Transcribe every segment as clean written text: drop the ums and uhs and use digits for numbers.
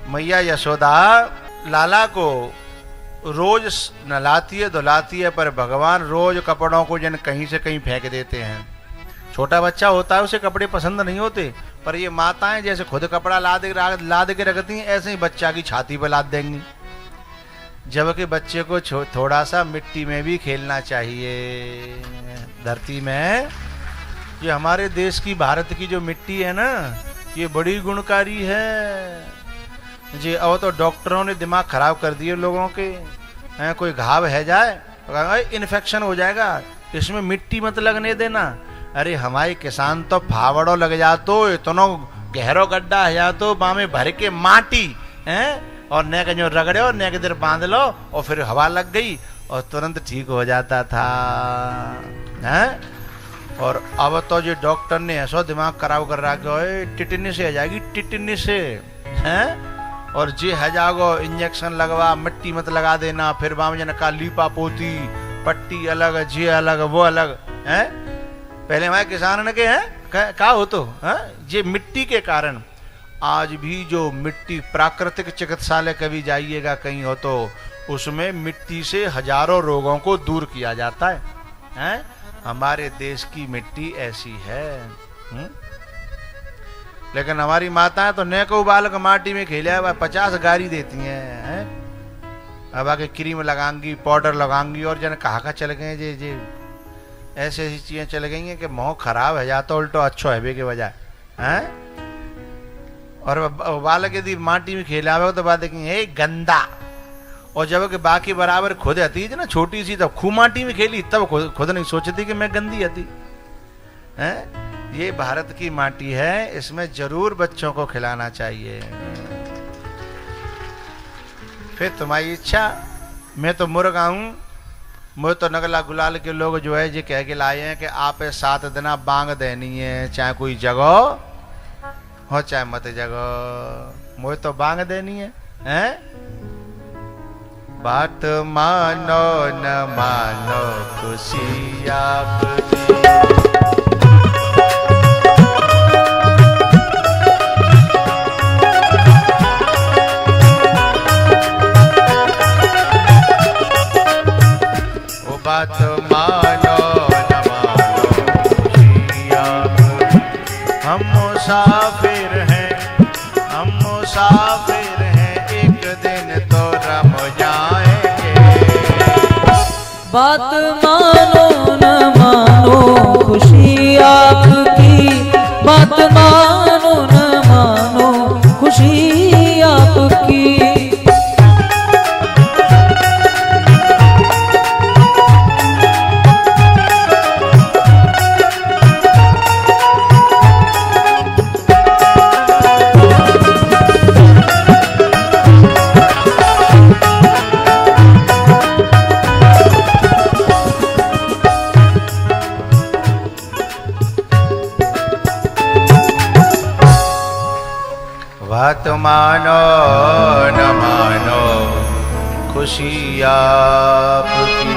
मैया यशोदा लाला को रोज नहलाती है धुलाती है, पर भगवान रोज कपड़ों को जन कहीं से कहीं फेंक देते हैं। छोटा बच्चा होता है उसे कपड़े पसंद नहीं होते, पर ये माताएं जैसे खुद कपड़ा लाद के रखती हैं, ऐसे ही बच्चा की छाती पर लाद देंगी। जबकि बच्चे को थोड़ा सा मिट्टी में भी खेलना चाहिए। धरती में ये हमारे देश की भारत की जो मिट्टी है ना, ये बड़ी गुणकारी है जी। अब तो डॉक्टरों ने दिमाग खराब कर दिए लोगों के हैं। कोई घाव है जाए इन्फेक्शन हो जाएगा, इसमें मिट्टी मत लगने देना। अरे हमारे किसान तो फावड़ो लग जातो, इतनो गहरो गड्ढा है जा तो बामे भर के माटी हैं, और ने जो रगड़े और ने के देर बांध लो और फिर हवा लग गई और तुरंत ठीक हो जाता था हैं। और अब तो जो डॉक्टर ने ऐसा दिमाग खराब कर रहा कि टिटनी से आ जाएगी, टिटनी से हैं। और जे है जागो इंजेक्शन लगवा, मिट्टी मत लगा देना, फिर बाम जन का लीपा पोती, पट्टी अलग, जे अलग, वो अलग है। पहले हमारे किसान ने के हैं क्या हो तो है, ये मिट्टी के कारण आज भी जो मिट्टी प्राकृतिक चिकित्सालय कभी जाइएगा कहीं हो तो उसमें मिट्टी से हजारों रोगों को दूर किया जाता है हैं? हमारे देश की मिट्टी ऐसी है। लेकिन हमारी माताएं तो ने को बालक माटी में खेले 50 गारी देती हैं। अब आके क्रीम लगाएंगी, पाउडर लगाएंगी, और जन कहा चल गए जे ऐसी ऐसी चीजें चल गई हैं कि मुंह खराब है जाता उल्टो अच्छो है के बजाय हैं। और बालक यदि माटी में खेला हुआ तो बात देखेंगे गंदा, और जब कि बाकी बराबर खुद आती ना छोटी सी, तब खूब माटी में खेली, तब खुद नहीं सोचती कि मैं गंदी आती है। ये भारत की माटी है, इसमें जरूर बच्चों को खिलाना चाहिए। फिर तुम्हारी इच्छा। मैं तो मुर्गा हूं, मुझे तो नगला गुलाल के लोग जो है ये कह के लाए हैं कि आप 7 दिन बांग देनी है, चाहे कोई जगह हो चाहे मत जगह, मुझे तो बांग देनी है हैं? बात मानो न मानो खुशी आपकी। बात मानो न मानो खुशी आपकी। हम मुसाफिर हैं, हम मुसाफिर हैं, एक दिन तो रम जाएंगे। बात मानो न मानो खुशी आपकी, बात मानो न मानो खुशी आपकी। बात मानो न मानो खुशी आपकी।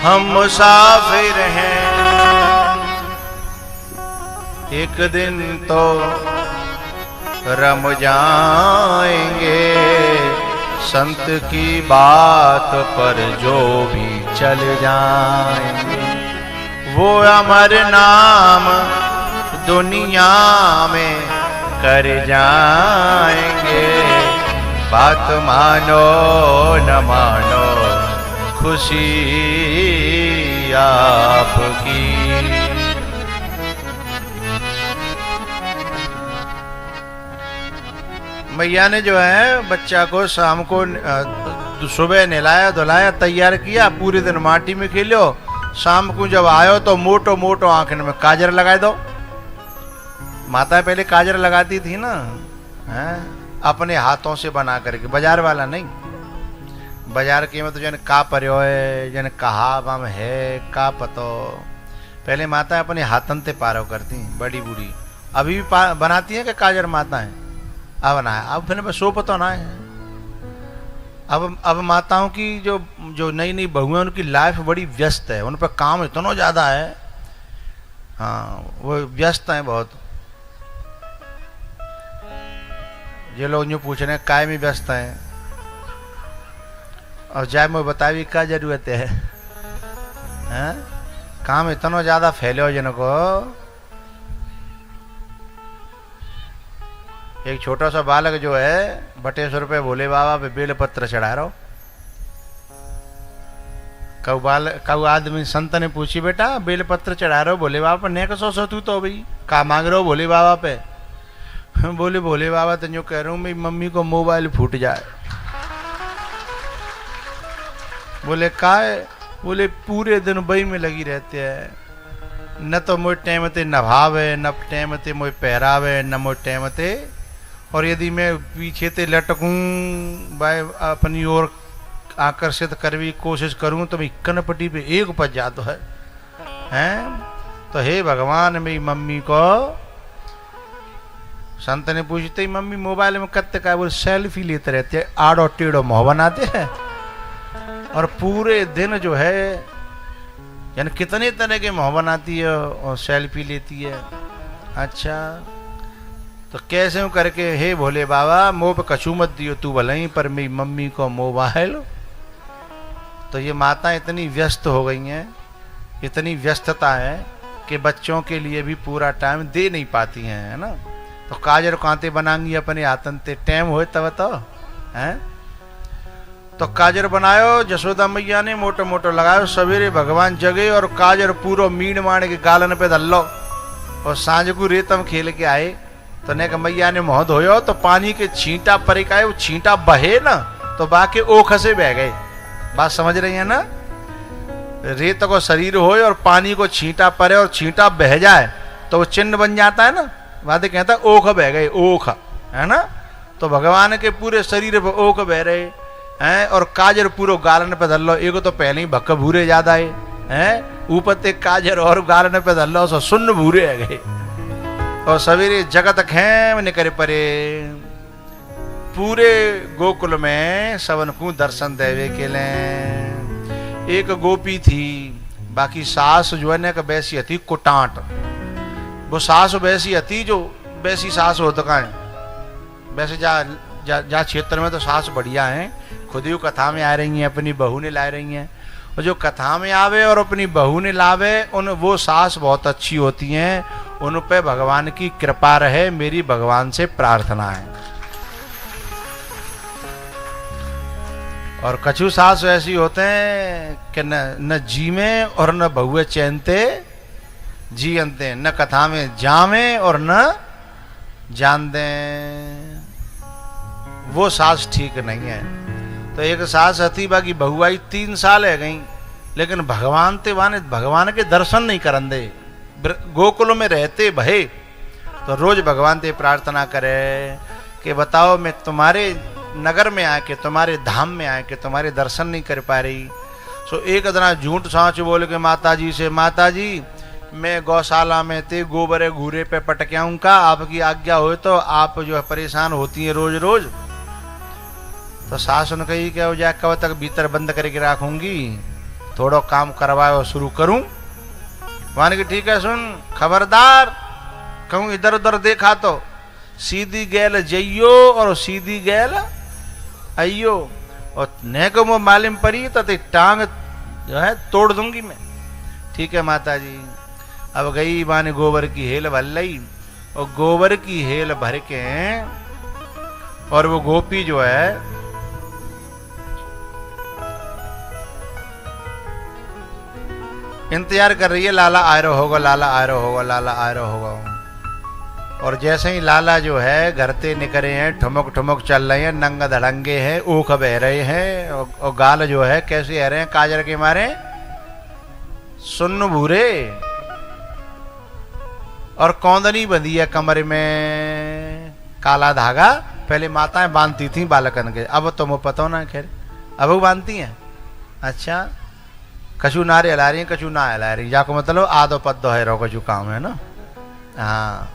हम मुसाफिर हैं, एक दिन तो रम जाएंगे। संत की बात पर जो भी चल जाएंगे, वो अमर नाम दुनिया में कर जाएंगे। बात मानो न मानो खुशी आपकी। मैया ने जो है बच्चा को शाम को सुबह नहलाया धुलाया तैयार किया, पूरे दिन माटी में खेलो, शाम को जब आयो तो मोटो मोटो आंखन में काजर लगा दो। माता पहले काजर लगाती थी ना हैं, अपने हाथों से बना करके, बाजार वाला नहीं। बाजार के में तो जन का पर्यो है, जन कहा बम है का पतो। पहले माता अपने हाथन से पारो करती बड़ी बूढ़ी, अभी भी बनाती है कि काजर माता है अब ना है। अब फिर बस सो पतो ना है। अब माताओं की जो नई नई बहुएं उनकी लाइफ बड़ी व्यस्त है, उन पर काम इतना ज़्यादा है। हाँ वो व्यस्त हैं बहुत। ये लोग यूँ पूछ रहे हैं काय में व्यस्त हैं, और जाए मुझे बतावी क्या जरूरत है, हैं? काम इतना ज्यादा फैले हो जिनको। एक छोटा सा बालक जो है बटेश्वर पे भोले बाबा पे बेल पत्र चढ़ा रहा हो। कऊ आदमी संत ने पूछी बेटा बेल पत्र चढ़ा रहे हो भोले बाबा पर, ने कसो तू तो भाई का मांग रहे हो भोले बाबा पे? बोले भोले बाबा तो जो कह रहा हूँ मेरी मम्मी को मोबाइल फूट जाए। बोले का है? बोले पूरे दिन बई में लगी रहते हैं, न तो मोए टाइम ते नभावे, न टाइम ते मोए पहरावे, न मोए टाइम ते, और यदि मैं पीछे ते लटकूं भाई अपनी ओर आकर्षित करने की कोशिश करूं तो मैं कनपटी पे एक पच जाता है, हैं? तो हे भगवान मेरी मम्मी को, संत ने पूछते ही मम्मी मोबाइल में कत्ते का, वो सेल्फी लेते रहते हैं, आड़ो टेढ़ो मुँह बनाते हैं, और पूरे दिन जो है यानी कितने तरह के मुँह बनाती है और सेल्फी लेती है। अच्छा तो कैसे हूँ करके हे भोले बाबा मुँह पे कछू मत दियो तू भले, पर मेरी मम्मी को मोबाइल। तो ये माता इतनी व्यस्त हो गई हैं, इतनी व्यस्तता है कि बच्चों के लिए भी पूरा टाइम दे नहीं पाती हैं, है ना। तो काजर कांते बनाएंगी अपने हाथन ते, टाइम हो तब तो हैं। तो काजर बनायो जसोदा मैया ने मोटो मोटो लगायो, सवेरे भगवान जगे और काजर पूरो मीण माण के गालन पे धल्लो, और सांझ को रेतम खेल के आए। तो ने मैया ने मुँह धोयो तो पानी के छींटा परे का, वो छींटा बहे ना तो बाके ओख से बह गए। बात समझ रही है ना। रेत को शरीर हो और पानी को छींटा पड़े और छींटा बह जाए तो वो चिन्ह बन जाता है ना। वादे कहता है ओख बह गए, ओख, है ना। तो भगवान के पूरे शरीर पर ओख बह रहे हैं, और काजर पूरो गालन पे धर लो। एक तो पहले ही भक्क भूरे ज्यादा है, ऊपर ते काजर और गालन पे धर लो सो सुन्न भूरे है गए। और सवेरे जगत खेम निकरे परे, पूरे गोकुल में सबन को दर्शन देवे के लिए। एक गोपी थी, बाकी सास जो है ना वैसी थी कुटाट। वो सास वैसी थी जो वैसी सास हो तो का है। वैसे जा क्षेत्र में तो सास बढ़िया है, खुद ही कथा में आ रही हैं, अपनी बहू ने ला रही हैं। और जो कथा में आवे और अपनी बहू ने लावे उन वो सास बहुत अच्छी होती हैं, उन पे भगवान की कृपा रहे, मेरी भगवान से प्रार्थना है। और कछु सास ऐसी होते हैं कि न जी में और न बहुए चैनते जी अंते, न कथा में जामे और न जान दे। वो सास ठीक नहीं है। तो एक सास हती बाकी बहू आई 3 साल है गई, लेकिन भगवान ते वाने भगवान के दर्शन नहीं करन दे। गोकुल में रहते भय तो रोज भगवान ते प्रार्थना करे कि बताओ मैं तुम्हारे नगर में आके, तुम्हारे धाम में आके तुम्हारे दर्शन नहीं कर पा रही। सो एक दिन झूठ सांच बोल के माता जी से, माता जी मैं गौशाला में थे गोबरे घूरे पे पटक्याऊं का, आपकी आज्ञा हो तो आप जो है परेशान होती हैं रोज रोज। तो सास ने कही कि जा कब तक भीतर बंद करके रखूंगी, थोड़ा काम करवाओ शुरू करूं। मान की ठीक है सुन, खबरदार कहूं इधर उधर देखा तो सीधी गैल जइयो और सीधी गैल अयो, और न को वो मालूम पड़ी तो टांग जो है तोड़ दूंगी मैं। ठीक है माता जी। अब गई माने गोबर की हेल भर लई, और गोबर की हेल भर के और वो गोपी जो है इंतजार कर रही है, लाला आ रहा होगा, लाला आ रहा होगा, लाला आ रहा होगा। और जैसे ही लाला जो है घर से निकले हैं, ठुमक ठुमक चल रहे हैं, नंग धड़ंगे हैं, ऊख बह रहे हैं, और गाल जो है कैसे आ रहे हैं काजर के मारे सुन्न भूरे, और कौंदनी बंधी है कमरे में, काला धागा। पहले माताएं बांधती थी बालकन के, अब तो मुझे पता ना, खैर अब वो बांधती हैं। अच्छा कछु नारे हिला रही है, कछु ना हिला रही, जाको मतलब आधो पद्दो है रो कछु काम है ना। हाँ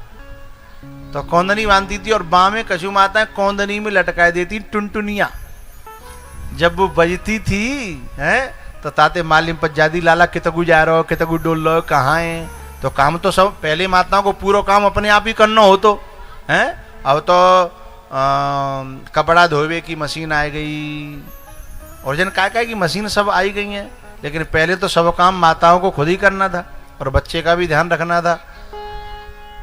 तो कौंदनी बांधती थी, और बाँ में कछु माताएं कौंदनी में लटका देती टुनटुनिया। जब वो बजती थी है तो ताते मालिम पर जादी, लाला कितगु जा रहे हो, कितगु डोल रहे हो, कहाँ है। तो काम तो सब पहले माताओं को पूरा काम अपने आप ही करना हो तो है। अब तो कपड़ा धोवे की मशीन आ गई और जन काय की मशीन सब आई गई हैं, लेकिन पहले तो सब काम माताओं को खुद ही करना था और बच्चे का भी ध्यान रखना था।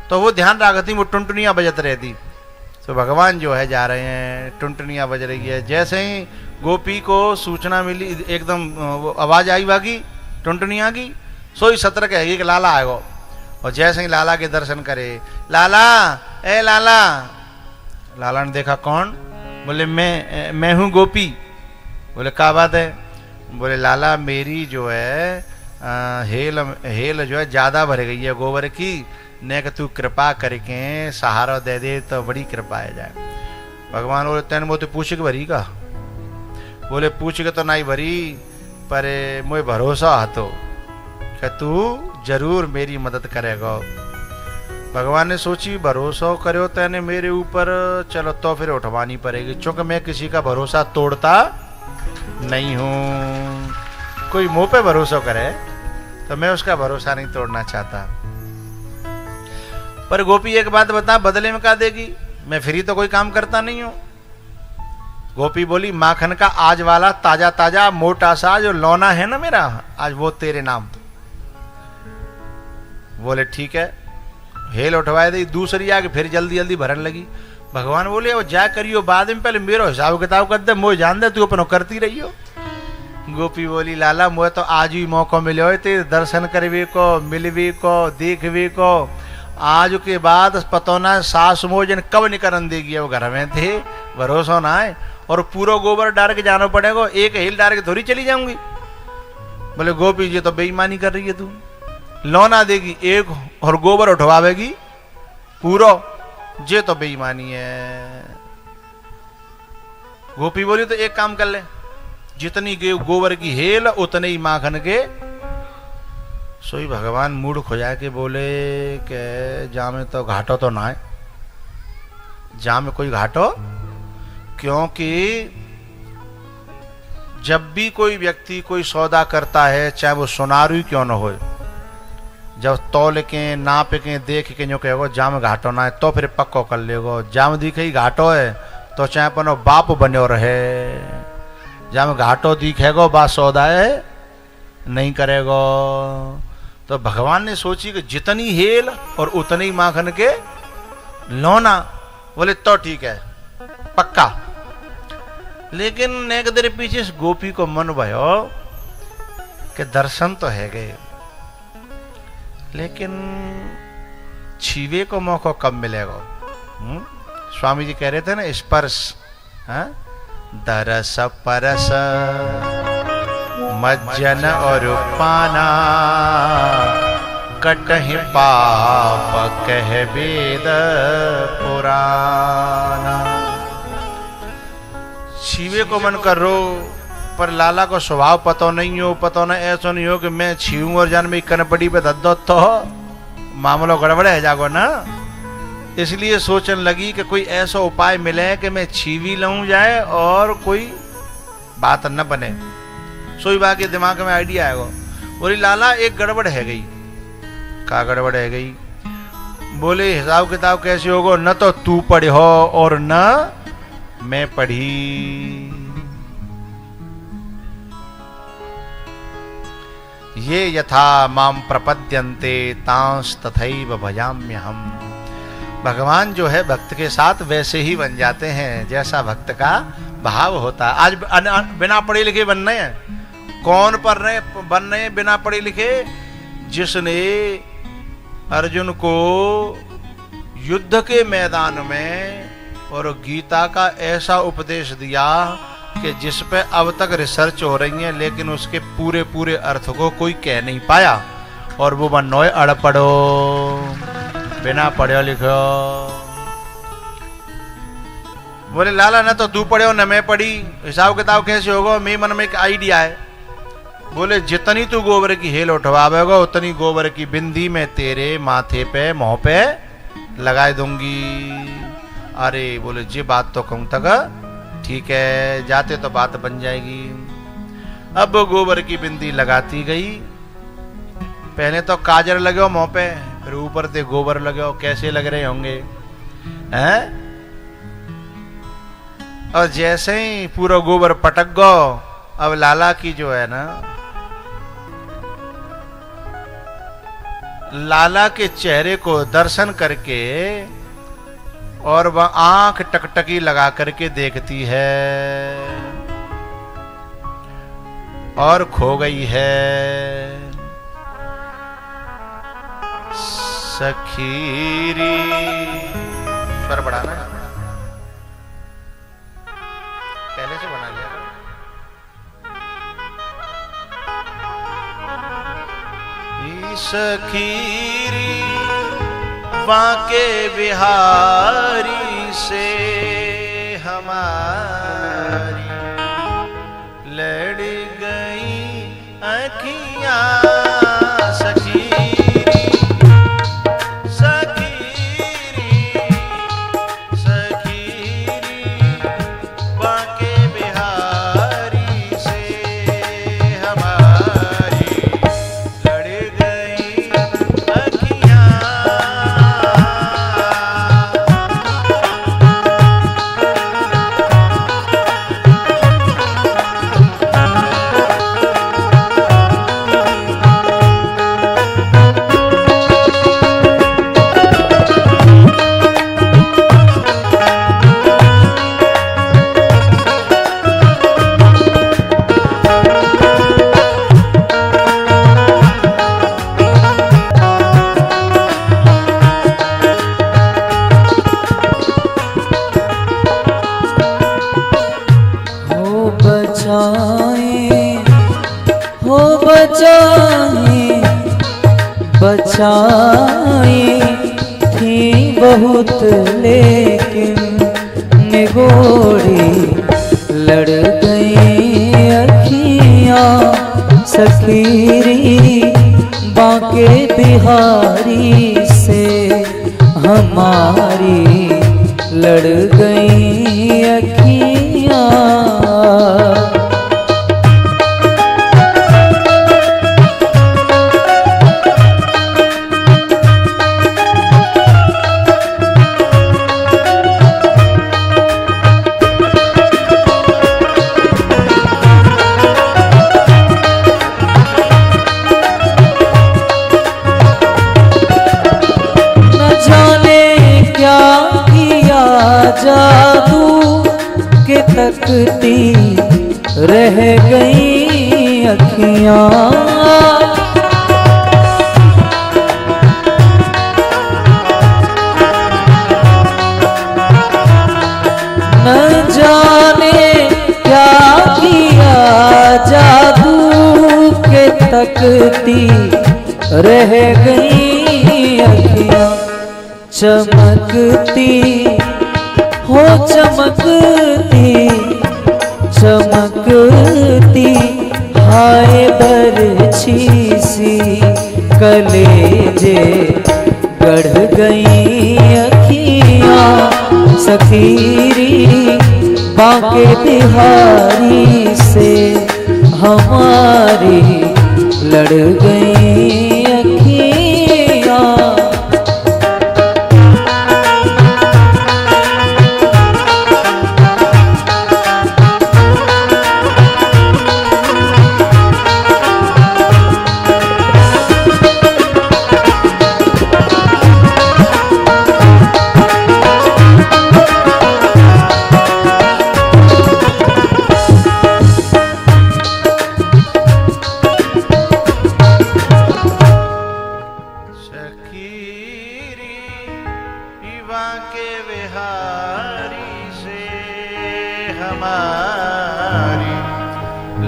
तो वो ध्यान रखती, वो टुनटुनियाँ बजत रहती। तो भगवान जो है जा रहे हैं, टुनटुनियाँ बज रही है। जैसे ही गोपी को सूचना मिली, एकदम वो आवाज आई बाकी टुनटुनियाँ की, सोई सत्र कहेगी कि लाला आएगो। और जैसे ही लाला के दर्शन करे, लाला ए लाला, लाला ने देखा कौन? बोले मैं हूँ गोपी। बोले क्या बात है? बोले लाला मेरी जो है हेल जो है ज्यादा भर गई है गोबर की, ने कि तू कृपा करके सहारा दे दे तो बड़ी कृपा है जाए। भगवान बोले तेन वो तो पूछ के भरी का? बोले पूछ के तो नहीं भरी, पर मुझे भरोसा हाथो कि तू जरूर मेरी मदद करेगा। भगवान ने सोची भरोसा करो तेने मेरे ऊपर, चलो तो फिर उठवानी पड़ेगी, क्योंकि मैं किसी का भरोसा तोड़ता नहीं हूं। कोई मुंह पे भरोसा करे तो मैं उसका भरोसा नहीं तोड़ना चाहता। पर गोपी एक बात बता, बदले में क्या देगी? मैं फ्री तो कोई काम करता नहीं हूं। गोपी बोली माखन का आज वाला ताजा ताजा मोटा सा जो लौना है ना मेरा, आज वो तेरे नाम। बोले ठीक है, हेल उठवाए दी। दूसरी आके फिर जल्दी जल्दी भरन लगी। भगवान बोले वो जा करियो बाद में, पहले मेरो हिसाब किताब कर दे, मोह जान दे, तू अपनो करती रहियो। गोपी बोली लाला मोह तो आज ही मौका मिले तेरे दर्शन करवे को, मिलवे को, देखवे को। आज के बाद पतो ना सास मोजन कब निकरन देगी। वो घर में थे, भरोसा ना है। और पूरा गोबर डाल के जाना पड़ेगा, एक हिल डाल के थोड़ी चली जाऊंगी। बोले गोपी जी तो बेईमानी कर रही है तू, लौना देगी एक और गोबर उठवावेगी पूरा, जे तो बेईमानी है। गोपी बोली तो एक काम कर ले, जितनी गोबर की हेल उतने ही माखन के। सोई भगवान मूड खोजा के बोले के जा में तो घाटो तो ना है, जा में कोई घाटो, क्योंकि जब भी कोई व्यक्ति कोई सौदा करता है, चाहे वो सोनारू ही क्यों न हो, जब तौल के नाप के देख के जो कहेगो जाम घाटो ना है तो फिर पक्को कर लेगो। जाम दिखे ही घाटो है तो चाहे अपनो बाप बनो रहे, जाम घाटो दिखेगो बात सौदा है नहीं करेगो। तो भगवान ने सोची कि जितनी हेल और उतनी ही माखन के लौना। बोले तो ठीक है पक्का। लेकिन एक देर पीछे गोपी को मन भयो कि दर्शन तो है गए, लेकिन छीवे को मौका कब मिलेगा? स्वामी जी कह रहे थे ना स्पर्श, दरस परस मज्जन और पाना, कटहि पाप कह वेद पुराना। छीवे को मन कर रो, पर लाला को स्वभाव पतो नहीं हो, पतो ना ऐसा नहीं हो कि मैं छीऊं और जान में कनपड़ी पे दद्दो तो मामलो गड़बड़े है जागो ना। इसलिए सोचने लगी कि कोई ऐसा उपाय मिले कि मैं छीवी लूं जाए और कोई बात न बने। सोई बात के दिमाग में आइडिया आएगा। बोली लाला एक गड़बड़ है गई। का गड़बड़ है गई? बोले हिसाब किताब कैसे होगा, न तो तू पढ़े हो और न मैं पढ़ी। ये यथा माम प्रपद्यन्ते तांस तथैव भजाम्य हम। भगवान जो है भक्त के साथ वैसे ही बन जाते हैं जैसा भक्त का भाव होता है। आज बिना पढ़े लिखे बन रहे हैं, कौन बन रहे हैं बिना पढ़े लिखे? जिसने अर्जुन को युद्ध के मैदान में और गीता का ऐसा उपदेश दिया कि जिस पे अब तक रिसर्च हो रही है, लेकिन उसके पूरे पूरे अर्थ को कोई कह नहीं पाया। और वो बनोए अड़पड़ो, बिना पढ़ो लिखो। बोले लाला न तो तू पढ़े हो न मैं पढ़ी, हिसाब किताब कैसे होगा? मेरे मन में एक आइडिया है। बोले जितनी तू गोबर की हेल उठवावेगा उतनी गोबर की बिंदी में तेरे माथे पे मुंह पे लगाए दूंगी। अरे बोले जी बात तो कहूं तक ठीक है, जाते तो बात बन जाएगी। अब गोबर की बिंदी लगाती गई। पहले तो काजर लगे हो मुंह पे, फिर ऊपर से गोबर लगे हो, कैसे लग रहे होंगे हैं? और जैसे ही पूरा गोबर पटक गो, अब लाला की जो है ना, लाला के चेहरे को दर्शन करके और वह आंख टकटकी लगा करके देखती है और खो गई है। सखीरी स्वर बढ़ाना है, पहले से बना लिया। सखीरी बांके बिहारी से हमारी लड़ गई अखियां। बचाई थी बहुत लेकिन निगोरी लड़ गई अखियां। सखीरी बांके बिहारी से हमारी लड़ गई अखियां। जादू के तकती रह गई अखियां। न जाने क्या किया जादू के तकती रह गई अखियां। चमकती हो चमकती चमकती हाय बरछी सी कलेजे गढ़ गई अखियां। सखीरी बांके बिहारी से हमारी लड़ गई अखियां।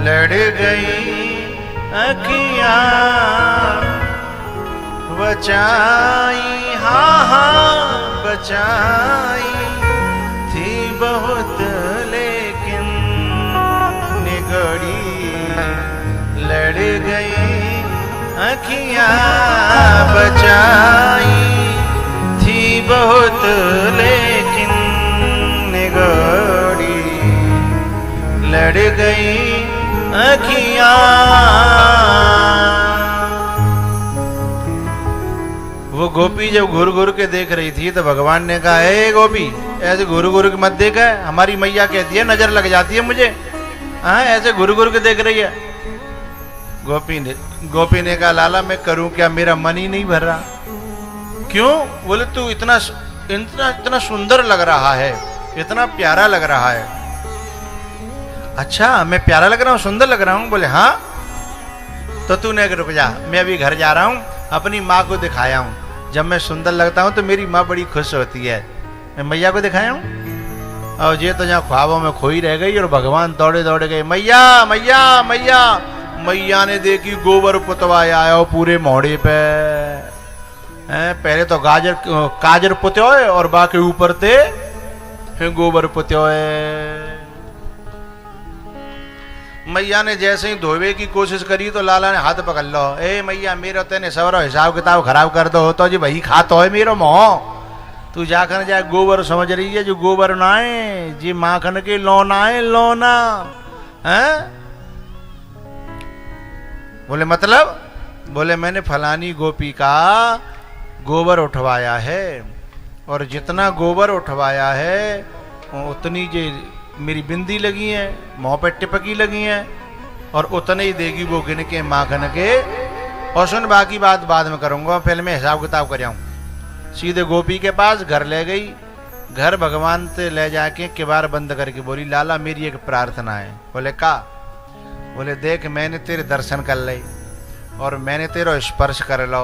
लड़ गई अखियां बचाई, हाँ हाँ बचाई थी बहुत लेकिन निगड़ी लड़ गई अखियां। बचाई थी बहुत लेकिन निगड़ी लड़ गई अखियां। वो गोपी जब घूर घूर के देख रही थी तो भगवान ने कहा, हे गोपी, ऐसे घूर घूर के मत देख, है हमारी मैया कहती है नजर लग जाती है मुझे, हाँ ऐसे घूर घूर के देख रही है। गोपी ने कहा, लाला मैं करूं क्या, मेरा मन ही नहीं भर रहा। क्यों? बोले तू इतना इतना इतना सुंदर लग रहा है, इतना प्यारा लग रहा है। अच्छा मैं प्यारा लग रहा हूं, सुंदर लग रहा हूं? बोले हाँ। तो तूने रुक जा, मैं अभी घर जा रहा हूं, अपनी माँ को दिखाया हूं। जब मैं सुंदर लगता हूं तो मेरी माँ बड़ी खुश होती है। मैं मैया को दिखाया हूं और ये तो यहाँ ख्वाबों में खोई रह गई और भगवान दौड़े दौड़े गए, मैया मैया मैया। मैया ने देखी गोबर पुतवाया आयो पूरे मोहड़े पे। पहले तो काजर पुत्योए और बाकी ऊपर थे गोबर पुत्योए। मैया ने जैसे ही धोवे की कोशिश करी तो लाला ने हाथ पकड़ लो, ए मैया मेरा तेने सवरो हिसाब किताब खराब कर दो तो जी वही खातो है मेरो मोह। तू जाकर जाए गोबर समझ रही है, जो गोबर ना है जी माखन के लोना है लोना है। बोले मतलब? बोले मैंने फलानी गोपी का गोबर उठवाया है और जितना गोबर उठवाया है उतनी जो मेरी बिंदी लगी है, मुँह पे टिपकी लगी है और उतने ही देगी वो गिन के माखन के। और सुन बाकी बात बाद में करूंगा, पहले मैं हिसाब किताब कर आऊं। सीधे गोपी के पास घर ले गई। घर भगवान से ले जाके किवाड़ बंद करके बोली, लाला मेरी एक प्रार्थना है। बोले का? बोले देख मैंने तेरे दर्शन कर ले और मैंने तेरा स्पर्श कर लो,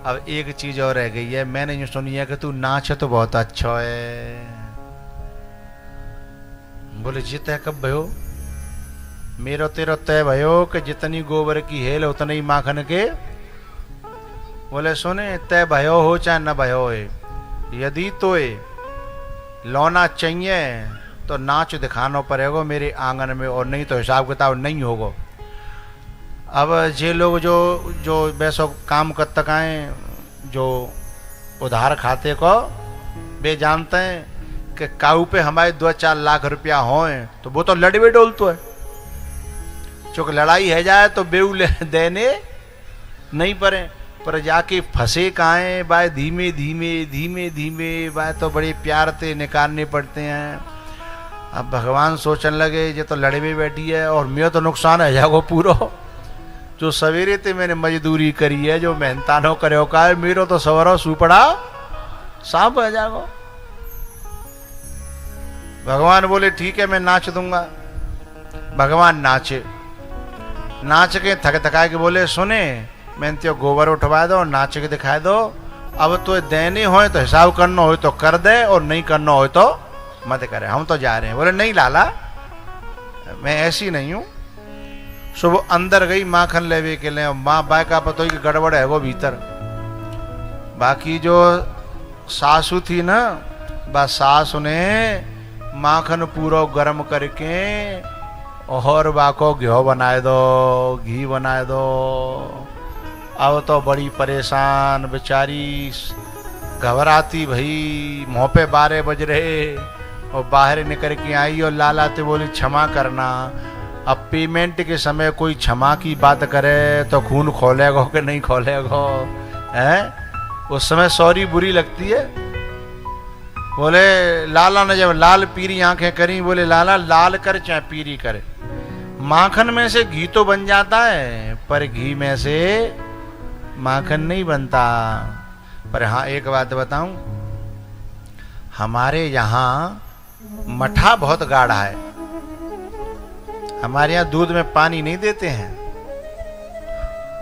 अब एक चीज और रह गई है। मैंने यूं सुनी है कि तू नाच तो बहुत अच्छा है। बोले जितने कब भयो? मेरो तेरो तय भयो कि जितनी गोबर की हेल उतनी माखन के। बोले सुने तय भयो हो चाहे न भयो हो, यदि तो लौना चाहिए तो नाच दिखाना पड़ेगा मेरे आंगन में और नहीं तो हिसाब किताब नहीं होगा। अब ये लोग जो वैसो काम कर तक आए जो उधार खाते को वे जानते हैं कि काऊ पे हमारे 2-4 लाख रुपया होए तो वो तो लड़वे डोलतो है। चूंकि लड़ाई है जाए तो बेऊ देने नहीं पड़े, पर जाके फंसे काए बाय धीमे धीमे धीमे धीमे बाय तो बड़े प्यार से निकालने पड़ते हैं। अब भगवान सोचने लगे ये तो लड़वे बैठी है और मेरा तो नुकसान है जागो पूरा। जो सवेरे ते मैंने मजदूरी करी है, जो मेहनतानो करे का है, मेरो तो सवरो सुपड़ा सांप है जागो। भगवान बोले ठीक है मैं नाच दूंगा। भगवान नाचे, नाच के थक थका के बोले सुने मैंने तो गोबर उठवा दो और नाच के दिखा दो। अब तो देने हो तो हिसाब करना हो तो कर दे और नहीं करना हो तो मत करे, हम तो जा रहे हैं। बोले नहीं लाला मैं ऐसी नहीं हूं। सुबह अंदर गई माखन लेवे के लिए, माँ बाय का पता कि गड़बड़ है वो भीतर। बाकी जो सासू थी ना, बस सासू ने माखन पूरा गर्म करके और बाको घी बनाए दो, घी बनाए दो। अब तो बड़ी परेशान बेचारी घबराती भाई, मुँह पे 12 बज रहे और बाहर निकल के आई और लाला ते बोली क्षमा करना। अब पेमेंट के समय कोई क्षमा की बात करे तो खून खोलेगा कि नहीं खोलेगा है, उस समय सॉरी बुरी लगती है। बोले लाला ने जब लाल पीरी आंखें करी, बोले लाला लाल कर चाहे पीरी करे, माखन में से घी तो बन जाता है पर घी में से माखन नहीं बनता। पर हाँ एक बात बताऊं, हमारे यहाँ मठा बहुत गाढ़ा है। हमारे यहाँ दूध में पानी नहीं देते हैं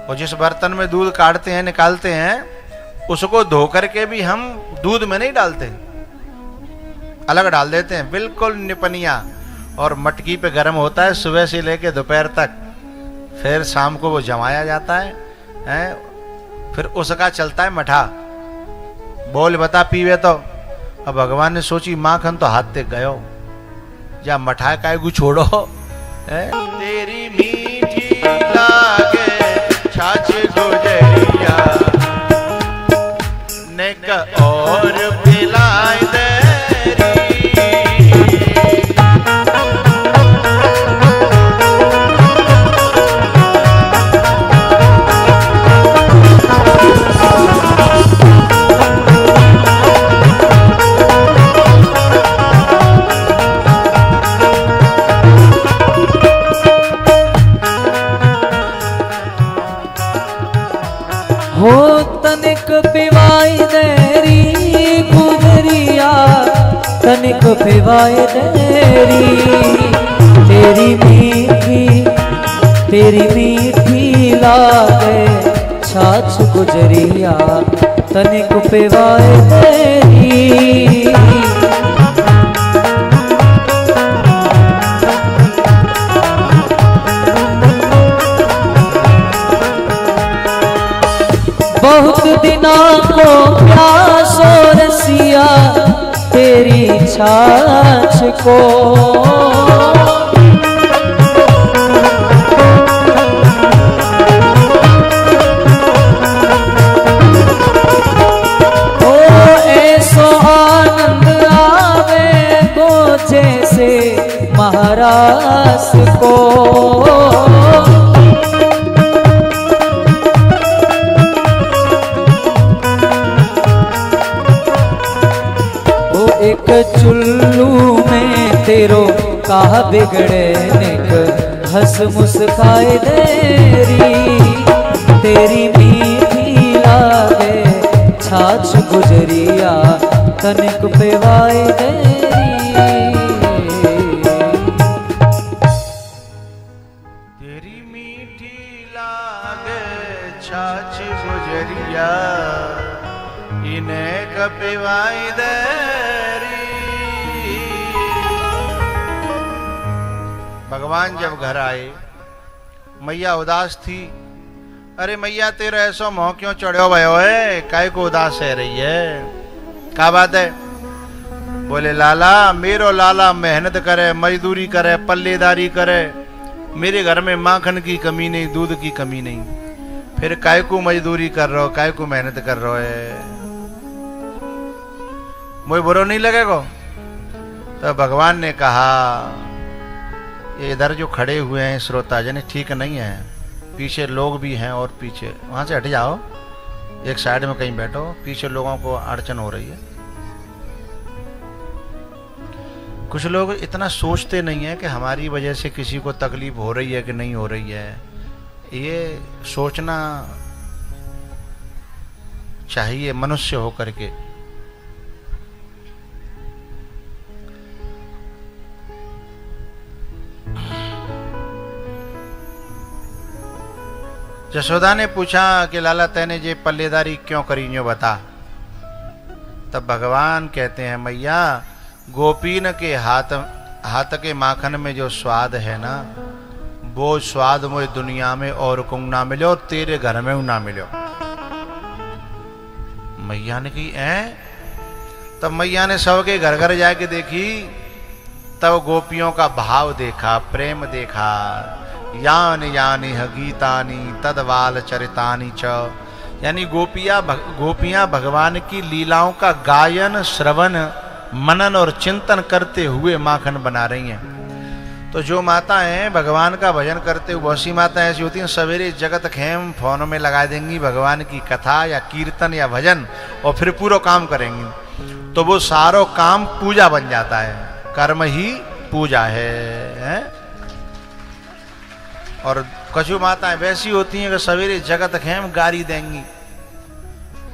और जिस बर्तन में दूध काढ़ते हैं निकालते हैं उसको धो करके भी हम दूध में नहीं डालते, अलग डाल देते हैं बिल्कुल निपनिया। और मटकी पे गर्म होता है सुबह से लेके दोपहर तक, फिर शाम को वो जमाया जाता है, फिर उसका चलता है मठा। बोल बता पीवे तो। अब भगवान ने सोची माखन तो हाथ तक गयो, या मठा काय गु छोड़ो है? तेरी मीठी लागे छाछ गुजरिया नेक और पिलाए दे। तनिक पिवाए देरी। तेरी मीठी लागे छाछ गुजरिया तनिक पिवाए देरी। बहुत दिना को प्यासो रसिया तेरी छाछ को। ओ ऐसो आनंद आवे गो जैसे महाराज को। एक चुल्लू में तेरो कहा बिगड़े निक हंस मुस्काए देरी। तेरी मीठी लागे छाछ गुजरिया तनिक पिवाए देरी। तेरी मीठी लागे छाछ गुजरिया इन्हें कपिवाई देरी। भगवान जब घर आए, मैया उदास थी। अरे मैया तेरा ऐसा मोह क्यों चढ़ो भयो है, काय को उदास है रही है, क्या बात है? बोले लाला, मेरो लाला मेहनत करे, मजदूरी करे, पल्लेदारी करे, मेरे घर में माखन की कमी नहीं, दूध की कमी नहीं, फिर काय को मजदूरी कर रहे हो, काय को मेहनत कर रहे हो है, मुझे बुरा नहीं लगेगा? तो भगवान ने कहा ये इधर जो खड़े हुए हैं श्रोताजन ठीक नहीं है, पीछे लोग भी हैं और पीछे वहां से हट जाओ, एक साइड में कहीं बैठो, पीछे लोगों को अड़चन हो रही है। कुछ लोग इतना सोचते नहीं है कि हमारी वजह से किसी को तकलीफ हो रही है कि नहीं हो रही है, ये सोचना चाहिए मनुष्य होकर के। यशोदा ने पूछा कि लाला तैने ये पल्लेदारी क्यों करी, यूं बता। तब भगवान कहते हैं मैया, गोपीन के हाथ के माखन में जो स्वाद है ना, वो स्वाद मुझे दुनिया में और को ना मिले और तेरे घर में ना मिले। मैया ने कही तब मैया ने सबके घर घर जाके देखी, तब गोपियों का भाव देखा, प्रेम देखा। यान यानि गीतानि तदवाल चरितानि च, यानी गोपियां भगवान की लीलाओं का गायन, श्रवण, मनन और चिंतन करते हुए माखन बना रही हैं। तो जो माताएं भगवान का भजन करते हुए, बहुत सी माताएं ऐसी होती हैं सवेरे जगत खेम फोन में लगा देंगी भगवान की कथा या कीर्तन या भजन, और फिर पूरा काम करेंगी, तो वो सारो काम पूजा बन जाता है, कर्म ही पूजा है? और कछु माताएं वैसी होती हैं कि सवेरे जगत खेम गारी देंगी,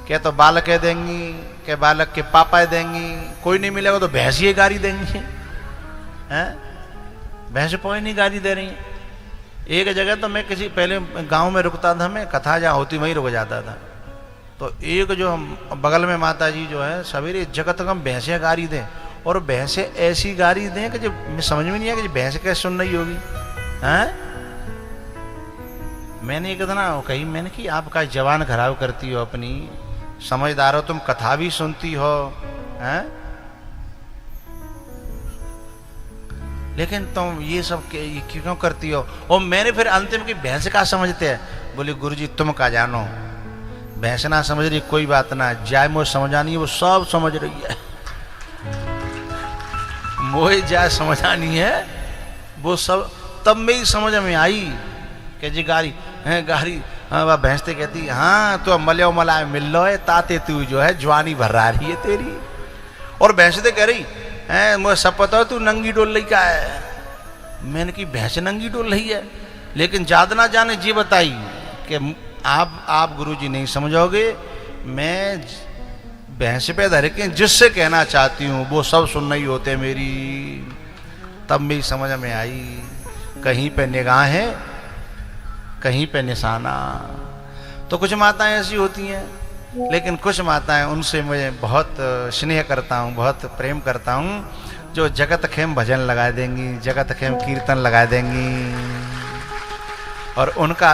क्या तो बालक देंगी, क्या बालक के पापा देंगी, कोई नहीं मिलेगा तो भैंसिए गारी देंगी, हैं? भैंस कोई नहीं गारी दे रही है। एक जगह तो मैं किसी पहले गांव में रुकता था, मैं कथा जहाँ होती वहीं रुक जाता था, तो एक जो हम बगल में माता जी जो है सवेरे जगत कम भैंसियाँ गारी दें, और भैंसें ऐसी गारी दें कि जब समझ में नहीं आया कि भैंस कैसे सुन रही होगी, हैं? मैंने एक दिन कही, मैंने कि आपका जवान खराब करती हो अपनी, समझदार हो तुम, कथा भी सुनती हो, हैं? लेकिन तुम ये सब क्यों करती हो? और मैंने फिर अंतिम की भैंस का समझते हैं, बोले गुरुजी तुम का जानो, भैंस ना समझ रही कोई बात ना, जाय मुझे समझानी है वो सब समझ रही है, मोहे जाय समझानी है वो सब। तब मेरी समझ में आई कि जी गारी है गारी, हाँ वह भैंस ते कहती हाँ तो मलो मलाए मिल लो है, ताते तू जो है जवानी भर रही है तेरी। और भैंस ते कह रही है मुझे सब पता है तू नंगी डोल रही का है। मैंने की भैंस नंगी डोल रही है, लेकिन ज्यादा ना जाने जी बताई कि आप गुरुजी नहीं समझोगे, मैं भैंस पे धर के जिससे कहना चाहती हूँ वो सब सुन नहीं होते मेरी। तब मेरी समझ में आई, कहीं पे निगाहें कहीं पे निशाना। तो कुछ माताएं ऐसी होती हैं, लेकिन कुछ माताएं उनसे मैं बहुत स्नेह करता हूँ, बहुत प्रेम करता हूँ, जो जगत खेम भजन लगा देंगी, जगत खेम कीर्तन लगा देंगी, और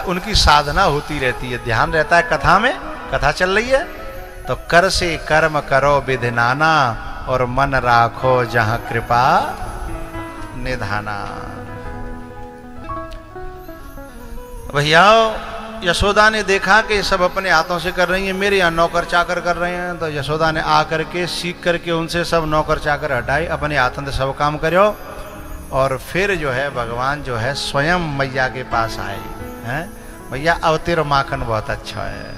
उनकी साधना होती रहती है, ध्यान रहता है कथा में, कथा चल रही है तो कर से कर्म करो विधिनाना, और मन राखो जहां कृपा निधाना। भैया यशोदा ने देखा कि सब अपने हाथों से कर रही हैं, मेरे यहाँ नौकर चाकर कर रहे हैं, तो यशोदा ने आकर के सीख करके उनसे सब नौकर चाकर हटाई, अपने हाथों से सब काम करो। और फिर जो है भगवान जो है स्वयं मैया के पास आए हैं। भैया अब तेरा माखन बहुत अच्छा है,